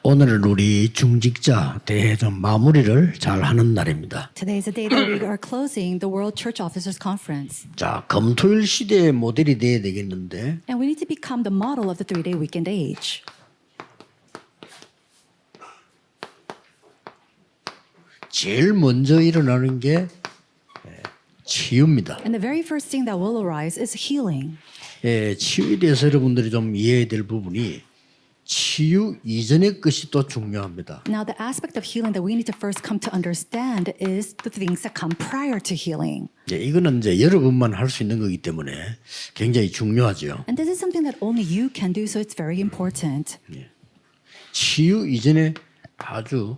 오늘은 우리 중직자 대회 좀 마무리를 잘 하는 날입니다. Today is the day that we are closing the World Church Officers Conference. 자, 검토일 시대의 모델이 돼야 되겠는데 And we need to become the model of the three-day weekend age. 제일 먼저 일어나는 게 치유입니다. And the very first thing that will arise is healing. 치유에 대해서 여러분들이 좀 이해해야 될 부분이 치유 이전의 것이 또 중요합니다. Now, the aspect of healing that we need to first come to understand is the things that come prior to healing. 이거는 이제 여러분만 할 수 있는 거기 때문에 굉장히 중요하죠. And this is something that only you can do, so it's very important. 치유 이전에 아주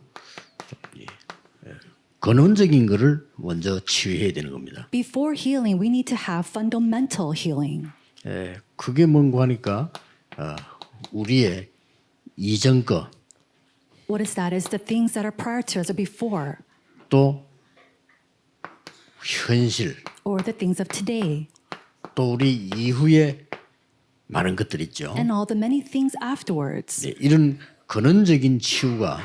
근원적인 것을 먼저 치유해야 되는 겁니다. Before healing, we need to have fundamental healing. 그게 뭔가 하니까 우리의 이전 거, What is that? Is the things that are prior to us or before, 또 현실, or the things of today, 또 우리 이후에 많은 것들 있죠. and all the many things afterwards. 이런 근원적인 치유가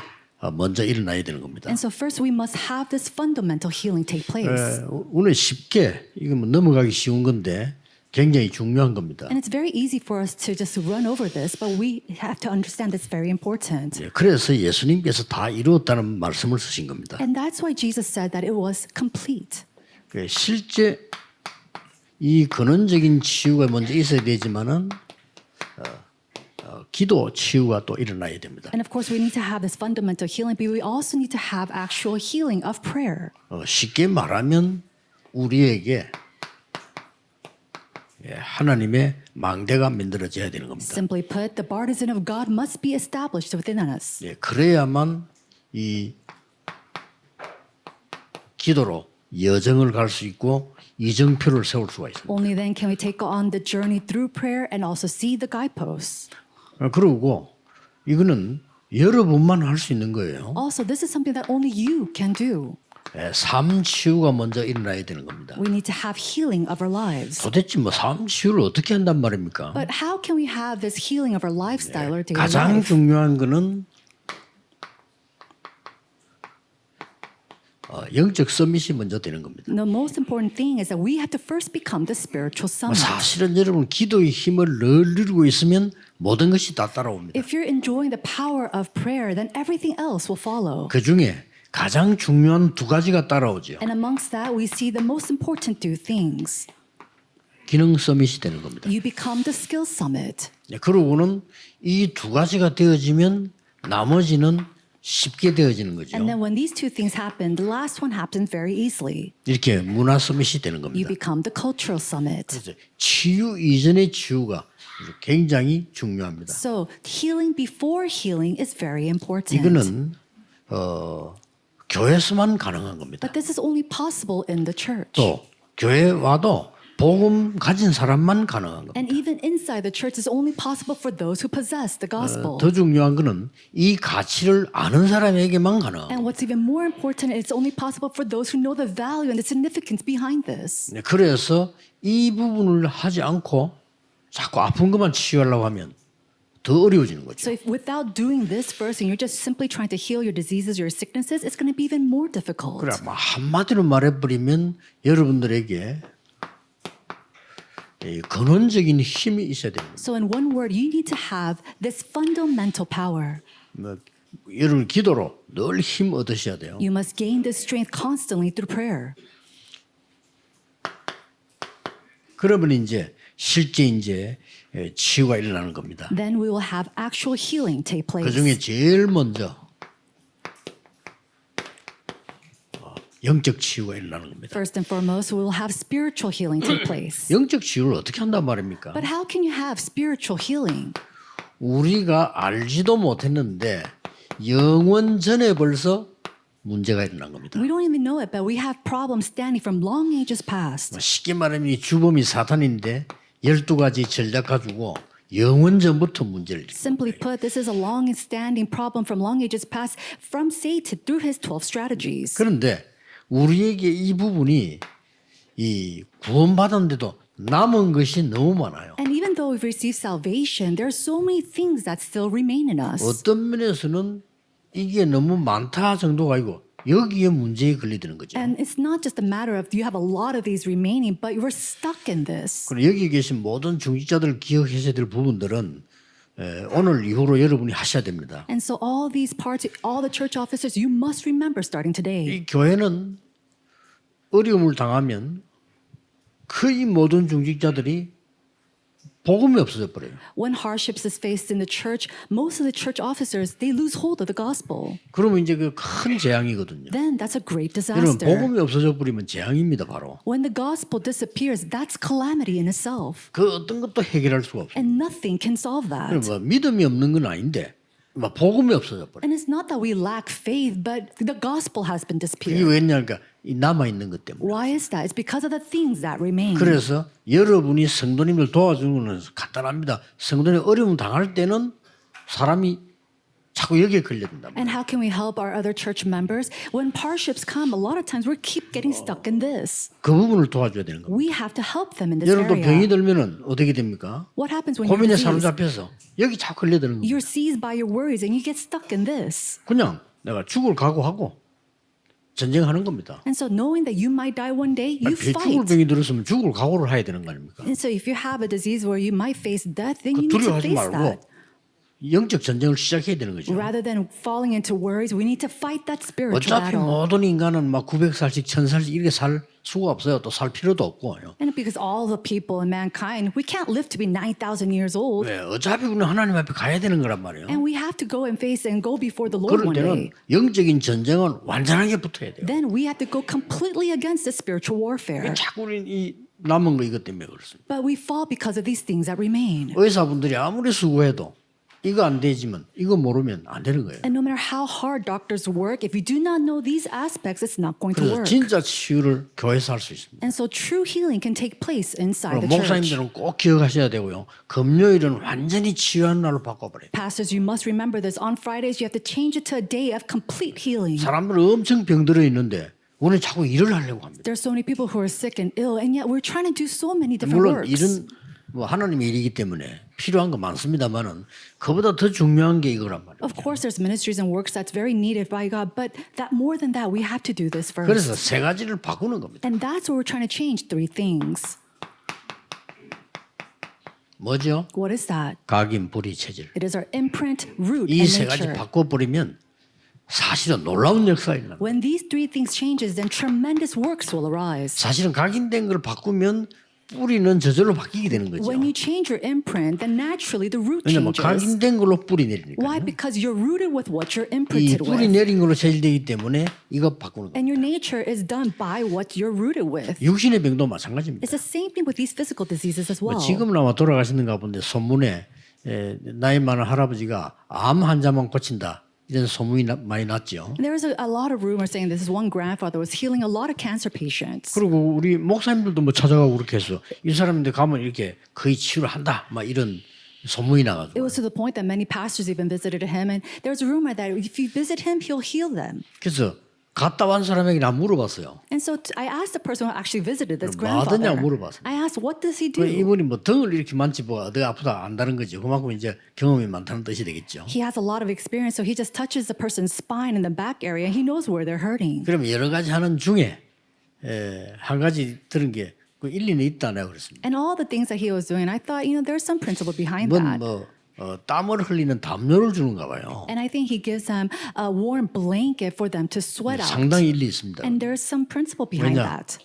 먼저 일어나야 되는 겁니다. And so first we must have this fundamental healing take place. 오늘 쉽게 이거 뭐 넘어가기 쉬운 건데 굉장히 중요한 겁니다. And it's very easy for us to just run over this, but we have to understand it's very important. 그래서 예수님께서 다 이루었다는 말씀을 쓰신 겁니다. And that's why Jesus said that it was complete. 실제 이 근원적인 치유가 먼저 있어야 되지만은 기도 치유가 또 일어나야 됩니다. And of course we need to have this fundamental healing, but we also need to have actual healing of prayer. 쉽게 말하면 우리에게 하나님의 망대가 만들어져야 되는 겁니다. Simply put, the partisan of God must be established within us. 그래야만 이 기도로 여정을 갈 수 있고 이정표를 세울 수가 있습니다. Only then can we take on the journey through prayer and also see the guideposts. 그리고 이거는 여러분만 할 수 있는 거예요. Also, this is something that only you can do. 삶 치유가 먼저 일어나야 되는 겁니다. We need to have healing of our lives. 도대체 뭐 삶 치유를 어떻게 한단 말입니까? But how can we have this healing of our lifestyle or daily 가장 life? 중요한 거는 영적 서밋이 먼저 되는 겁니다. The most important thing is that we have to first become the spiritual summit. 사실은 여러분 기도의 힘을 늘 누리고 있으면 모든 것이 다 따라옵니다. If you're enjoying the power of prayer, then everything else will follow. 그 중에 가장 중요한 두 가지가 따라오죠. And amongst that, we see the most important two things. 기능 서밋이 되는 겁니다. You become the skill summit. 그러고는 이 두 가지가 되어지면 나머지는 쉽게 되어지는 거죠. And then when these two things happen, the last one happens very easily. 이렇게 문화 서밋이 되는 You 겁니다. become the cultural summit. 그래서 치유 이전의 치유가 굉장히 중요합니다. So healing before healing is very important. 이거는 교회에서만 가능한 겁니다. But this is only possible in the church. 또 교회 와도 복음 가진 사람만 가능한 겁니다. And even inside the church is only possible for those who possess the gospel. 더 중요한 거는 이 가치를 아는 사람에게만 가능한 And 겁니다. what's even more important, it's only possible for those who know the value and the significance behind this. 그래서 이 부분을 하지 않고 자꾸 아픈 것만 치유하려고 하면 더 어려워지는 거죠. So if without doing this first and you're just simply trying to heal your diseases, your sicknesses, it's going to be even more difficult. 그래, 뭐 한마디로 말해버리면 여러분들에게 이 근원적인 힘이 있어야 됩니다. So in one word, you need to have this fundamental power. 뭐, 여러분 기도로 늘 힘 얻으셔야 돼요. You must gain this strength constantly through prayer. 그러면 이제 실제 이제 치유가 일어나는 겁니다. Then we will have actual healing take place. 그 중에 제일 먼저 영적 치유가 일어나는 겁니다. First and foremost, we will have spiritual healing take place. 영적 치유를 어떻게 한단 말입니까? But how can you have spiritual healing? 우리가 알지도 못했는데 영원 전에 벌써 문제가 일어난 겁니다. We don't even know it, but we have problems standing from long ages past. 쉽게 말하면 이 주범이 사탄인데 12가지 전략 가지고 영원 전부터 문제를 일으키는 Simply 거예요. put, this is a long-standing problem from long ages past from Satan through his 12 strategies. 그런데 우리에게 이 부분이 이 구원받았는데도 남은 것이 너무 많아요. And even though we've received salvation, there are so many things that still remain in us. 어떤 면에서는 이게 너무 많다 정도가 아니고 여기에 문제에 걸리드는 거죠. And it's not just a matter of you have a lot of these remaining, but you're stuck in this. 그리고 여기 계신 모든 중직자들 기억하셔야 될 부분들은 오늘 이후로 여러분이 하셔야 됩니다. And so all these parts, all the church officers, you must remember starting today. 이 교회는 어려움을 당하면 거의 모든 중직자들이 복음이 없어져 버려요. When hardships is faced in the church, most of the church officers, they lose hold of the gospel. 그러면 이제 그 큰 재앙이거든요. Then that's a great 여러분 disaster. 복음이 없어져 버리면 재앙입니다 바로. When the gospel disappears, that's calamity in itself. 그 어떤 것도 해결할 수가 없어요. And nothing can solve that. 뭐 믿음이 없는 건 아닌데 막 복음이 없어져 버려. And it's not that we lack faith, but the gospel has been 그게 disappeared. 왜냐니까 이 남아 있는 것 때문에. Why is that? It's because of the things that remain. 그래서 여러분이 성도님을 도와주는 것은 간단합니다. 성도님 어려움 당할 때는 사람이 자꾸 여기에 걸려든다. And how can we help our other church members? When hardships come, a lot of times we keep getting stuck in this. 그 부분을 도와줘야 되는 겁니다. We have to help them in this 여러분 또 병이 area. 들면은 어떻게 됩니까? What happens when you're 고민에 diseased? 사로잡혀서 여기 자꾸 걸려드는 겁니다. You're seized by your worries and you get stuck in this. 그냥 내가 죽을 각오하고 전쟁하는 겁니다. And so knowing that you might die one day, you 죽을 fight. 병이 들었으면 죽을 각오를 해야 되는 거 아닙니까? And so if you have a disease where you might face death, then you need to 두려워하지 face 말고 that. 영적 전쟁을 시작해야 되는 거죠. Rather than falling into worries, we need to fight that spiritual 어차피 battle. 모든 인간은 막 900살씩 1000살씩 이렇게 살 수가 없어요. 또 살 필요도 없고요. And because all the people in mankind, we can't live to be 9,000 years old. 왜? 어차피 우리는 하나님 앞에 가야 되는 거란 말이에요. And we have to go and face and go before the Lord 그럴 one 때는 day. 영적인 전쟁은 완전하게 붙어야 돼요. Then we have to go completely against the spiritual warfare. 자꾸 우리는 이 남은 거 이것 때문에 그렇습니다. But we fall because of these things that remain. 의사분들이 아무리 수고해도 이거 안 되지만 이거 모르면 안 되는 거예요. And no matter how hard doctors work, if you do not know these aspects, it's not going to 그래서 work. 진짜 치유를 교회에서 할 수 있습니다. And so true healing can take place inside 그럼 the church. 목사님들은 꼭 기억하셔야 되고요. 금요일은 완전히 치유하는 날로 바꿔버려요. Pastors, you must remember this. On Fridays, you have to change it to a day of complete healing. 사람들은 엄청 병들어 있는데 우리는 자꾸 일을 하려고 합니다. There's so many people who are sick and ill, and yet we're trying to do so many different 물론 works. 일은 뭐 하나님의 일이기 때문에 필요한 거 많습니다만은 그보다 더 중요한 게 이거란 말이에요. Of course, there's ministries and works that's very needed by God, but that more than that, we have to do this first. 그래서 세 가지를 바꾸는 겁니다. And that's what we're trying to change. 3 things. 뭐죠? What is that? 각인, 불의, 체질. It is our imprint, root, 이 and 세 가지 nature. 바꿔버리면 사실은 놀라운 역사가 일어납니다. When these 3 things changes, then tremendous works will arise. 사실은 각인된 걸 바꾸면 뿌리는 저절로 바뀌게 되는 거죠. When you change your imprint, then naturally the root 왜냐면 changes. 각인된 걸로 뿌리 내리니까. Why? Because you're rooted with what you're 이 imprinted 뿌리 with. 내린 걸로 체질되기 때문에 이거 바꾸는 거예요. And your nature is done by what you're rooted with. 육신의 병도 마찬가지입니다. It's the same thing with these physical diseases as well. 지금 아마 돌아가시는가 본데 소문에 나이 많은 할아버지가 암 환자만 고친다 이런 소문이 많이 났죠. There was a lot of rumors saying this is one grandfather was healing a lot of cancer patients. 그리고 우리 목사님들도 뭐 찾아가고 그렇게 해서 이 사람인데 가면 이렇게 거의 치유를 한다 막 이런 소문이 It 나가지고 was to the point that many pastors even visited him, and there was a rumor that if you visit him, he'll heal them. 그래서 갔다 온 사람에게 나 물어봤어요. And so I asked the person who actually visited this 뭐 하더냐 grandfather. 물어봤어요. I asked, what does he 그 do? 이분이 뭐 등을 이렇게 만지고 어디 아프다 안다는 거죠. 그만큼 이제 경험이 많다는 뜻이 되겠죠. He has a lot of experience, so he just touches the person's spine in the back area. He knows where they're hurting. 그러면 여러 가지 하는 중에 한 가지 들은 게 그 일리는 있다 내가 그랬습니다. And all the things that he was doing, I thought, there's some principle behind that. 땀을 흘리는 담요를 주는가 봐요. And I think he gives them a warm blanket for them to sweat out. 상당히 일리 있습니다. And there's some principle behind 왜냐? that.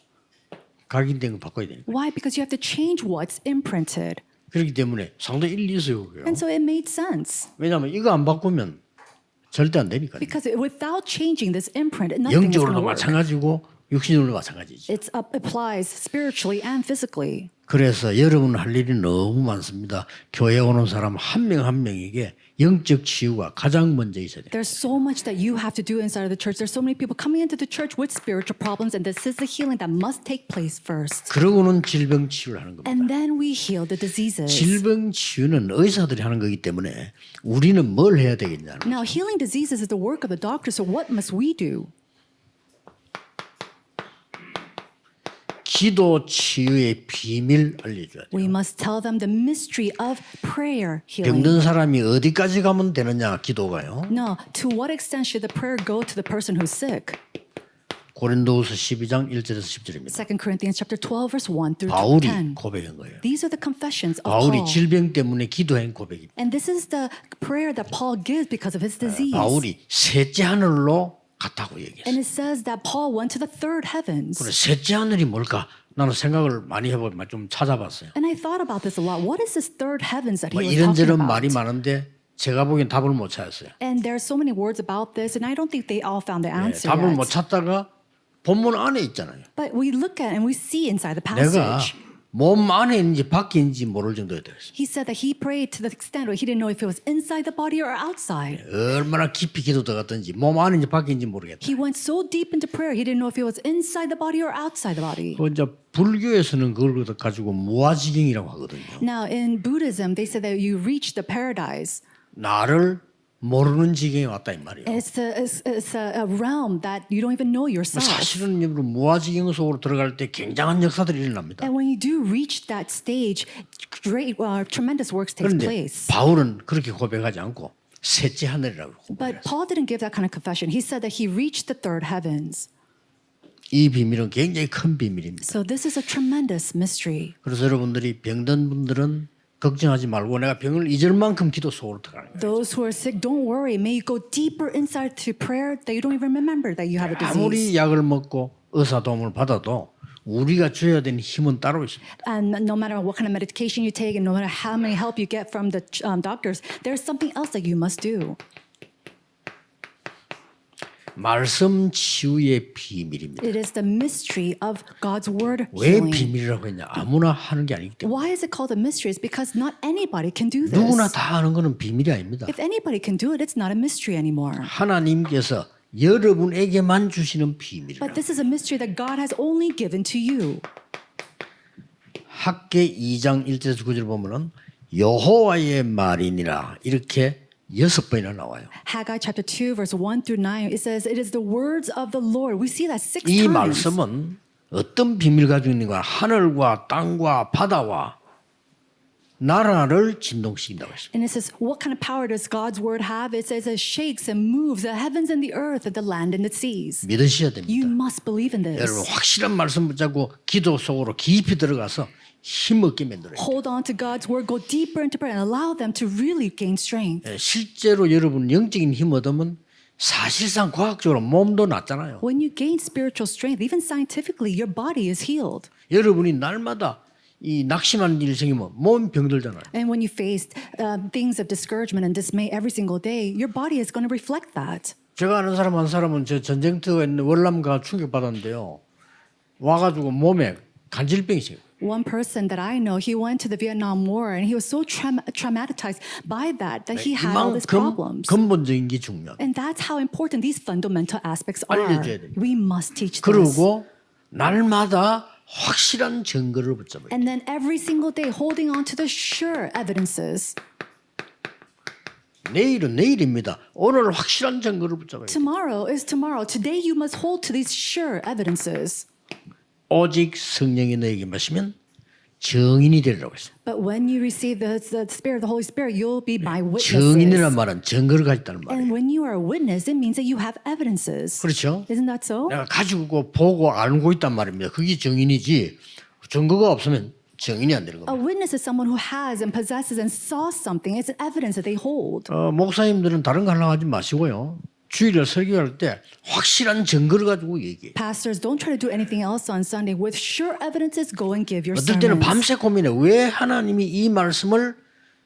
각인된 거 바꿔야 되니까. Why? Because you have to change what's imprinted. 그렇기 때문에 상당히 일리 있어요. 그게요. And so it made sense. 왜냐하면 이거 안 바꾸면 절대 안 되니까요. Because without changing this imprint, nothing is going 영적으로도 to work. 마찬가지고 육신으로도 마찬가지죠. It applies spiritually and physically. 그래서 여러분 할 일이 너무 많습니다. 교회 오는 사람 한 명 한 명에게 영적 치유가 가장 먼저 있어야 돼요. There's so much that you have to do inside of the church. There's so many people coming into the church with spiritual problems, and this is the healing that must take place first. 그러고는 질병 치유를 하는 겁니다. And then we heal the diseases. 질병 치유는 의사들이 하는 거기 때문에 우리는 뭘 해야 되겠냐. Now, healing diseases is the work of the doctor, so what must we do? 기도 치유의 비밀 알려줘야 돼요. We must tell them the mystery of prayer healing. 병든 사람이 어디까지 가면 되느냐 기도가요. No, to what extent should the prayer go to the person who's sick? 고린도후서 12장 1절에서 10절입니다. 2 Corinthians chapter 12 verse 1 through 바울이 10. 고백한 거예요. These are the confessions of 바울이 Paul. 질병 때문에 기도한 고백입니다. And this is the prayer that Paul gives because of his disease. 바울이 셋째 하늘로 갔다고 얘기했어요. And it says that Paul went to the third heavens. 그래 셋째 하늘이 뭘까? 나는 생각을 많이 해보고 좀 찾아봤어요. And I thought about this a lot. What is this third heavens that he 뭐 was talking 이런저런 about? 말이 많은데 제가 보기엔 답을 못 찾았어요. And there are so many words about this, and I don't think they all found the answer 답을 yet. 못 찾다가 본문 안에 있잖아요. But we look at and we see inside the 내가 passage. 몸 안에 있는지 밖에 있는지 모를 정도에 됐어요. He said that he prayed to the extent where he didn't know if it was inside the body or outside. 얼마나 깊이 기도 들어갔든지 몸 안에 있는지 밖에 있는지 모르겠다. He went so deep into prayer, he didn't know if it was inside the body or outside the body. 그 이제 불교에서는 그걸 가지고 무아지경이라고 하거든요. Now, in Buddhism, they say that you reach the paradise. 나를 모르는 지경에 왔다 이 말이에요. It's a realm that you don't even know yourself. 사실은 여러분 무아지경 속으로 들어갈 때 굉장한 역사들이 일어납니다. And when you do reach that stage, great, tremendous works take 그런데 place. 바울은 그렇게 고백하지 않고 셋째 하늘이라고 But 고백했어요. Paul didn't give that kind of confession. He said that he reached the third heavens. 이 비밀은 굉장히 큰 비밀입니다. So this is a tremendous mystery. 그래서 여러분들이 병든 분들은 걱정하지 말고 내가 병을 잊을 만큼 기도 속으로 들어가는 거예요. Those who are sick, don't worry. May you go deeper inside to prayer that you don't even remember that you have a disease. 아무리 약을 먹고 의사 도움을 받아도 우리가 줘야 되는 힘은 따로 있습니다. And no matter what kind of medication you take and no matter how many help you get from the doctors, there's something else that you must do. 말씀 치유의 비밀입니다. It is the mystery of God's word 왜 healing. 비밀이라고 했냐? 아무나 하는 게 아니기 때문에. Why is it called a mystery? It's because not anybody can do this. 누구나 다 하는 거는 비밀이 아닙니다. If anybody can do it, it's not a mystery anymore. 하나님께서 여러분에게만 주시는 비밀이라. But this is a mystery that God has only given to you. 학계 2장 1절에서 9절 보면은 여호와의 말이니라 이렇게 6번이나 나와요. Haggai chapter 2 verse 1 through 9 it says it is the words of the Lord. We see that 6 이 times. 말씀은 어떤 비밀 가지고 있는가? 하늘과 땅과 바다와 나라를 진동시킨다고 했습니다. And it says, what kind of power does God's word have? It says it shakes and moves the heavens and the earth and the land and the seas. 믿으셔야 You 됩니다. must believe in 여러분 this. 확실한 말씀 붙잡고 기도 속으로 깊이 들어가서 힘없게 만들어요. Hold on to God's word, go deeper into prayer and allow them to really gain strength. 실제로 여러분 영적인 힘 얻으면 사실상 과학적으로 몸도 낫잖아요. When you gain spiritual strength, even scientifically, your body is healed. 여러분이 날마다 이 낙심한 일 생기면 몸 병들잖아요. And when you face things of discouragement and dismay every single day, your body is going to reflect that. 제가 아는 사람 한 사람은 저 전쟁터에 있는 월남가 충격받았는데요. 와가지고 몸에 간질병이 생겨요. One person that I know, he went to the Vietnam War and he was so traumatized by that he had all these 이만큼 problems. 근본적인 게 중요해요. And that's how important these fundamental aspects are. 알려줘야 돼요. We must teach this. 그리고 날마다 확실한 증거를 붙잡아요. And then every single day holding on to the sure evidences. 내일은 내일입니다. 오늘 확실한 증거를 붙잡아요. Tomorrow is tomorrow. Today you must hold to these sure evidences. 오직 성령이 너에게 마시면 증인이 되리라고 했어요. But when you receive the Spirit, the Holy Spirit, you'll be my 증인이란 witnesses. 말은 증거를 가졌다는 말이에요. And when you are a witness, it means that you have evidences. 그렇죠? Isn't that so? 내가 가지고 보고 알고 있단 말입니다. 그게 증인이지 증거가 없으면 증인이 안 되는 A 겁니다. witness is someone who has and possesses and saw something. It's an evidence that they hold. 목사님들은 다른 거 하려고 하지 마시고요. 주일을 설교할 때 확실한 증거를 가지고 얘기해요. Pastors, don't try to do anything else on Sunday. With sure evidences, go and give your 어떨 때는 sermons. 밤새 고민해. 왜 하나님이 이 말씀을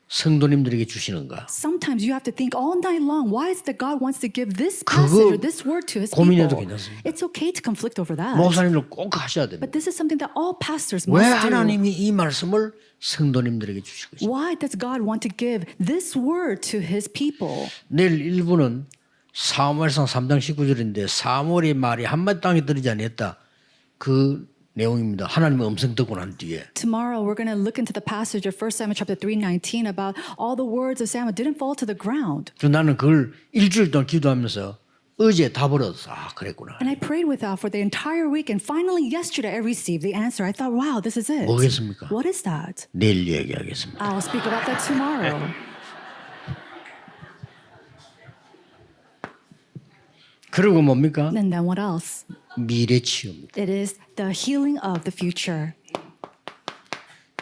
성도님들에게 주시는가? Sometimes you have to think all night long, why is it that God wants to give this passage or this word to his 고민해도 people? 괜찮습니다. It's okay to conflict over that. 목사님들 꼭 하셔야 됩니다. But this is something that all pastors 왜 must do. 하나님이 이 말씀을 성도님들에게 주시고 있어요? Why does God want to give this word to his people? 내일 1부는 사무엘상 3장 19절인데 사무엘의 말이 한마디 땅에 떨어지지 아니했다. 그 내용입니다. 하나님의 음성 듣고 난 뒤에. Tomorrow we're going to look into the passage of 1 Samuel chapter 3:19 about all the words of Samuel didn't fall to the ground. 그래서 나는 그걸 일주일 동안 기도하면서 어제 다 벌었어. 아, 그랬구나. And I prayed with that for the entire week. And finally, yesterday, I received the answer. I thought, wow, this is it. 뭐겠습니까? What is that? 내일 얘기하겠습니다. I'll speak about that tomorrow. 그리고 뭡니까? And then what else? 미래 치유입니다. It is the healing of the future.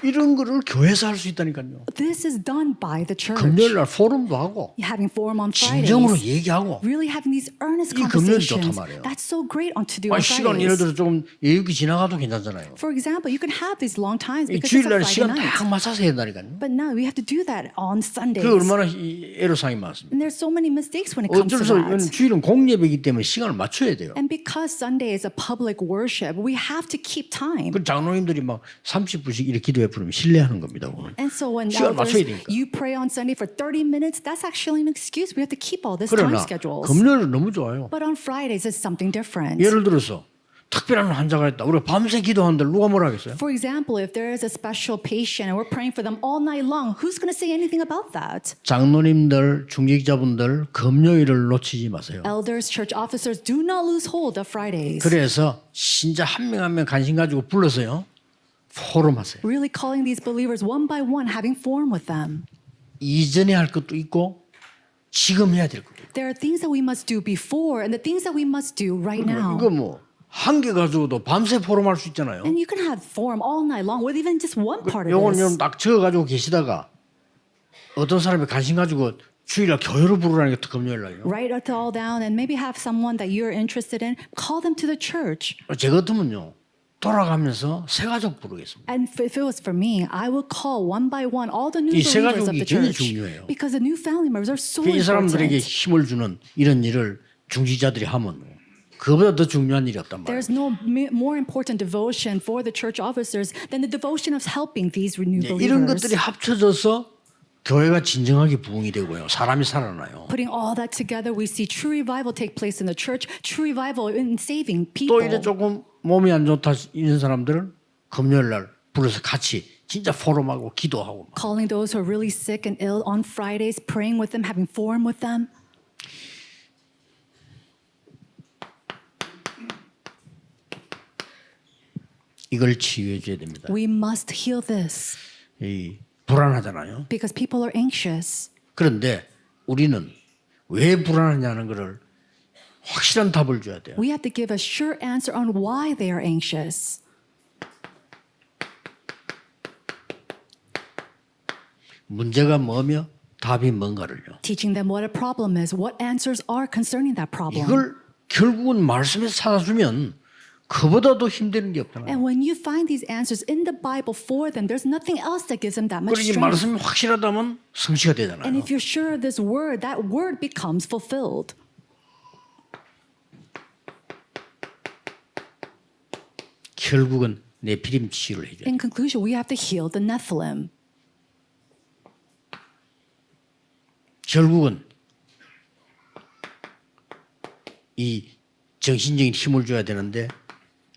이런 거를 교회에서 할 수 있다니까요. This is done by the church. 금요일 날 포럼도 하고 Having forum on 진정으로 Fridays. 얘기하고 Really having these earnest 이 금요일이 좋단 conversations. 말이에요. That's so great on to do on 아니, 시간 예를 Fridays. 들어 조금 여유기 지나가도 괜찮잖아요. For example, you can have these long times 이 because it's a 주일날 Friday 시간 night. 딱 맞춰서 해야 된다니까요. But now we have to do that on Sundays. 그 얼마나 애로사항이 많습니다. And there's so many mistakes when it comes 어쩔 to 수 없이 that. 주일은 공예배이기 때문에 시간을 맞춰야 돼요. And because Sunday is a public worship, we have to keep time. 그 장로님들이 막 30분씩 이렇게 기도해 부르면 신뢰하는 겁니다. 오늘. And so when 시간 맞춰야 elders, 되니까. you pray on Sunday for 30 minutes, that's actually an excuse. We have to keep all this time 그러나 schedules. 금요일은 너무 좋아요. But on Fridays, it's something different. 예를 들어서 특별한 환자가 있다. 우리가 밤새 기도하는데 누가 뭐라 하겠어요? For example, if there is a special patient and we're praying for them all night long, who's going to say anything about that? 장로님들, 중직자분들 금요일을 놓치지 마세요. Elders, church officers, do not lose hold of Fridays. 그래서 신자 한 명 한 명 관심 가지고 불러서요. 포럼하세요. Really calling these believers one by one, having forum with them. 이전에 할 것도 있고 지금 해야 될 것도 있고. There are things that we must do before and the things that we must do right now. 이거 뭐 한 개 가지고도 밤새 포럼할 수 있잖아요. And you can have forum all night long with even just one part of 요건 this. 딱 적어 가지고 계시다가 어떤 사람이 관심 가지고 주일날 교회로 부르라는 게 금요일 날요. Write it all down and maybe have someone that you're interested in, call them to the church. 제 같으면요 돌아가면서 새 가족 부르겠습니다. And if it was for me, I would call one by one all the new 이 새 believers of 가족이 the 굉장히 church. 중요해요. Because the new family members are so 이 사람들에게 important. 힘을 주는 이런 일을 중직자들이 하면 그보다 더 중요한 일이 없단 말이에요. There's no more important devotion for the church officers than the devotion of helping these new 이런 believers. 것들이 합쳐져서 교회가 진정하게 부흥이 되고요. 사람이 살아나요. Putting all that together, we see true revival take place in the church, true revival in saving 또 people. 이제 조금 몸이 안 좋다 이런 사람들은 금요일 날 불러서 같이 진짜 포럼하고 기도하고 막. Calling those who are really sick and ill on Fridays, praying with them, having forum with them. 이걸 치유해 줘야 됩니다. We must heal this 이 불안하잖아요. because people are anxious. 그런데 우리는 왜 불안하냐는 것을 확실한 답을 줘야 돼요. We have to give a sure answer on why they are anxious. 문제가 뭐며 답이 뭔가를요. Teaching them what a problem is, what answers are concerning that problem. 이걸 결국은 말씀에서 찾아주면 그보다 더 힘드는 게 없잖아요. And when you find these answers in the Bible for them, there's nothing else that gives them that much 그러니 strength. 말씀이 확실하다면 성취가 And 되잖아요. if you're sure of this word, that word becomes fulfilled. 결국은 네피림 치유를 해줘야 돼요. In conclusion, we have to heal the Nephilim. 결국은 이 정신적인 힘을 줘야 되는데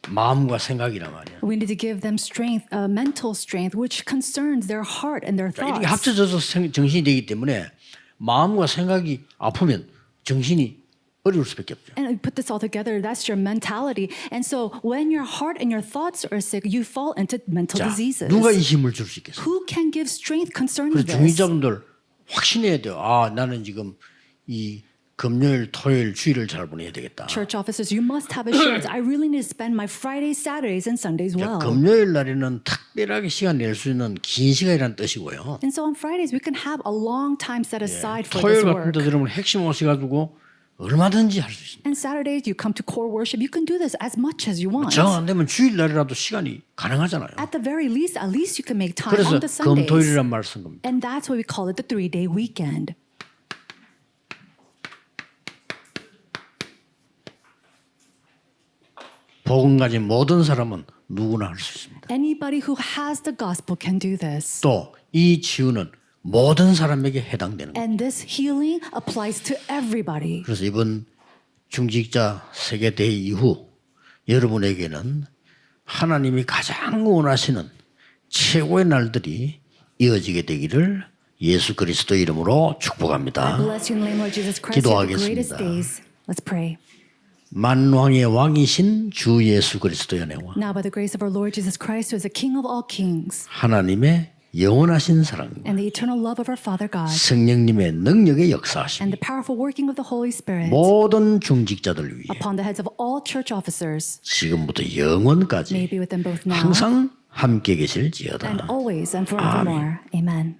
마음과 생각이란 말이야. We need to give them strength, mental strength, which concerns their heart and their 이렇게 thoughts. 합쳐져서 정신이 되기 때문에 마음과 생각이 아프면 정신이 어려울 수밖에 없죠. And put this all together, that's your mentality. And so when your heart and your thoughts are sick, you fall into mental 자, diseases. 누가 이 힘을 줄 수 있겠어요? Who can give strength concerning 그래서 this? 중위자분들 확신해야 돼요. 아, 나는 지금 이 금요일, 토요일, 주일을 잘 보내야 되겠다. Church officers, you must have assurance. I really need to spend my Fridays, Saturdays, and Sundays well. 금요일 날에는 특별하게 시간 낼 수 있는 긴 시간이라는 뜻이고요. And so on Fridays, we can have a long time set aside for 토요일 this 같은 work. 데 들으면 핵심 오셔가지고 얼마든지 할 수 있습니다. And Saturdays, you come to core worship. You can do this as much as you want. 정 안 되면 주일 날이라도 시간이 가능하잖아요. At the very least, at least you can make time 그래서 on the Sundays. 금토일이란 말을 쓴 겁니다. And that's why we call it the 3-day weekend. 복음 가진 모든 사람은 누구나 할 수 있습니다. Anybody who has the gospel can do this. 또 이 치유는 모든 사람에게 해당되는 거예요. And this healing applies to everybody. 그래서 이번 중직자 세계대회 이후 여러분에게는 하나님이 가장 원하시는 최고의 날들이 이어지게 되기를 예수 그리스도 이름으로 축복합니다. Bless you in the name of Jesus Christ. You have the greatest 기도하겠습니다. days. Let's pray. 만왕의 왕이신 주 예수 그리스도의 은혜와 Now by the grace of our Lord Jesus Christ, who is the King of all kings, 하나님의 영원하신 사랑과 and the eternal love of our Father God, 성령님의 능력의 역사하심 and the powerful working of the Holy Spirit 모든 중직자들 위해 upon the heads of all church officers, 지금부터 영원까지 may be with them both now 항상 함께 계실지어다. and always and forevermore. Amen.